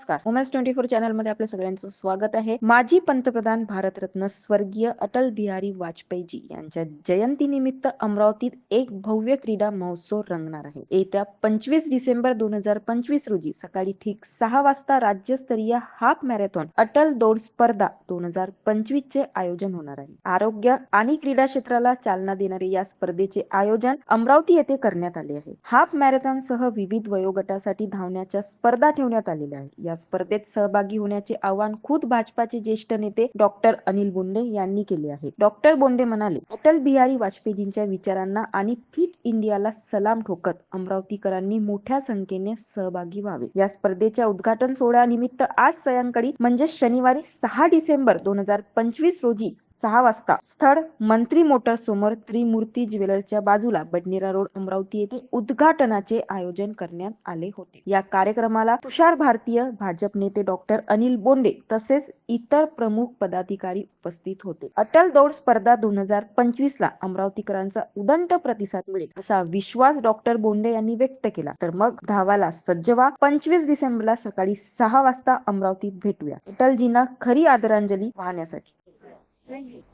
नमस्कार, women's 24 channel मध्ये आपल्या सगळ्यांचं स्वागत आहे। माजी पंतप्रधान भारतरत्न स्वर्गीय अटल बिहारी वाजपेयी यांच्या जयंतीनिमित्त अमरावतीत एक भव्य क्रीडा महोत्सव रंगणार आहे। येत्या 25 डिसेंबर 2025 रोजी सकाळी ठीक 6 वाजता राज्यस्तरीय हाफ मॅरेथॉन अटल दौड स्पर्धा 2025 चे आयोजन होणार आहे। आरोग्य आणि क्रीडा क्षेत्राला चालना देणारे या स्पर्धेचे आयोजन अमरावती येथे करण्यात आले आहे। हाफ मॅरेथॉन सह विविध वयोगटासाठी धावण्याच्या स्पर्धा ठेवण्यात आलेल्या आहेत। या स्पर्धेत सहभागी होण्याचे आवाहन खुद भाजपाचे ज्येष्ठ नेते डॉक्टर अनिल बोंडे यांनी केले आहे। डॉक्टर बोंडे म्हणाले, अटल बिहारी वाजपेयींच्या विचारांना आणि फिट इंडियाला सलाम ठोकत अमरावतीकरांनी मोठ्या संख्येने सहभागी व्हावे। या स्पर्धेच्या उद्घाटन सोहळ्यानिमित्त आज सायंकाळी म्हणजे शनिवारी 6 डिसेंबर 2025 रोजी 6 वाजता स्थळ मंत्री मोटर्स समोर त्रिमूर्ती ज्वेलर्सच्या बाजूला बडनेरा रोड अमरावती येथे उद्घाटनाचे आयोजन करण्यात आले होते। या कार्यक्रमाला तुषार भारतीय, भाजप नेते डॉक्टर अनिल बोंडे तसेच इतर प्रमुख पदाधिकारी उपस्थित होते। अटल दौड स्पर्धा 2025 ला अमरावतीकरांचा उदंड प्रतिसाद मिळेल असा विश्वास डॉक्टर बोंडे यांनी व्यक्त केला। तर मग धावाला सज्ज व्हा। 25 डिसेंबरला सकाळी 6 वाजता अमरावतीत भेटूया अटलजींना खरी आदरांजली वाहण्यासाठी।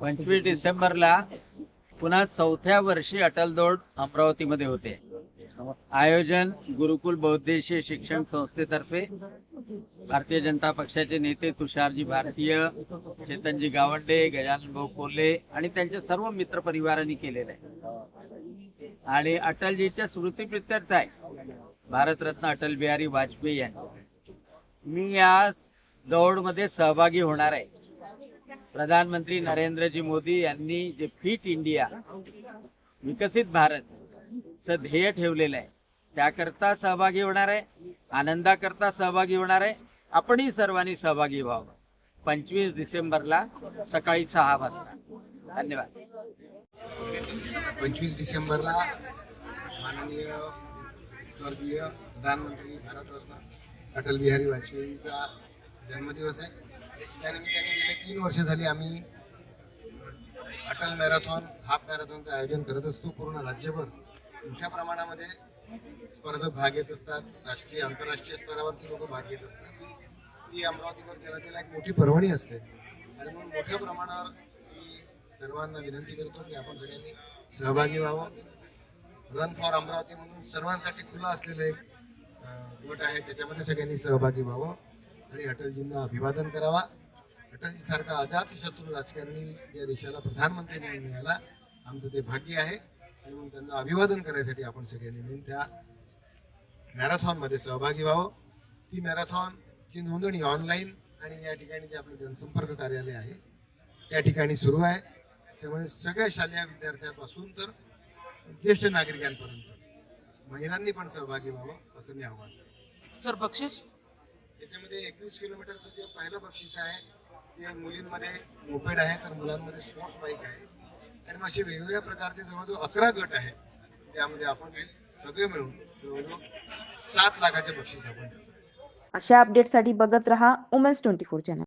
25 डिसेंबरला पुन्हा 4थ्या वर्षी अटल दौड अमरावतीमध्ये होते। आयोजन गुरुकुल बौद्धिक शिक्षण संस्थेतर्फे भारतीय जनता पक्षाचे नेते तुषारजी भारतीय, चेतनजी गावंडे, गजानन भाऊ कोल्हे आणि त्यांच्या सर्व मित्र परिवारांनी केलेले आहे आणि अटलजीच्या स्मृतीप्रित्यर्थ आहे भारतरत्न अटल बिहारी वाजपेयी यांनी मी या दौडमध्ये सहभागी होणार आहे। प्रधानमंत्री नरेंद्रजी मोदी यांनी जे फिट इंडिया, विकसित भारत चं ध्येय ठेवलेलं आहे त्याकरता सहभागी होणार आहे, आनंदाकरता सहभागी होणार आहे। आपणही सर्वांनी सहभागी व्हावं 25 डिसेंबरला सकाळी 6 वाजता। धन्यवाद। 25 डिसेंबरला माननीय स्वर्गीय प्रधानमंत्री भारतरत्न अटल बिहारी वाजपेयींचा जन्मदिवस आहे। त्यानिमित्ताने गेले 3 वर्ष झाली आम्ही अटल मॅरेथॉन, हाफ मॅरेथॉनचं आयोजन करत असतो। पूर्ण राज्यभर मोठ्या प्रमाणामध्ये स्पर्धक भाग घेत असतात। राष्ट्रीय आंतरराष्ट्रीय स्तरावरची लोक भाग घेत असतात। ही अमरावतीकर जनतेला एक मोठी पर्वणी असते आणि म्हणून मोठ्या प्रमाणावर मी सर्वांना विनंती करतो की आपण सगळ्यांनी सहभागी व्हावं। रन फॉर अमरावती म्हणून सर्वांसाठी खुला असलेलं एक गट आहे, त्याच्यामध्ये सगळ्यांनी सहभागी व्हावं आणि अटलजींना अभिवादन करावा। अटलजी सारखा अजातशत्रू राजकारणी या देशाला प्रधानमंत्री म्हणून मिळाला, आमचं ते भाग्य आहे आणि म्हणून त्यांना अभिवादन करायसाठी आपण सगळ्यांनी मिळून त्या मॅरेथॉनमध्ये सहभागी व्हावं। ती मॅरेथॉनची नोंदणी ऑनलाईन आणि या ठिकाणी जे आपलं जनसंपर्क कार्यालय आहे त्या ठिकाणी सुरू आहे। त्यामुळे सगळ्या शालेय विद्यार्थ्यांपासून तर ज्येष्ठ नागरिकांपर्यंत महिलांनी पण सहभागी व्हावं असं मी आवाहन करतो। सर, बक्षीस याच्यामध्ये 21 किलोमीटरचं जे पहिलं बक्षीस आहे ते मुलींमध्ये मोपेड आहे, तर मुलांमध्ये स्पोर्ट्स बाईक आहे आणि मग असे वेगवेगळ्या प्रकारचे जवळजवळ 11 गट आहेत। त्यामध्ये आपण सगळे मिळून जवळजवळ 7 लाखाचे बक्षीस आपण देतो। अशा अपडेटसाठी बघत रहा वुमेन्स 24 चॅनल।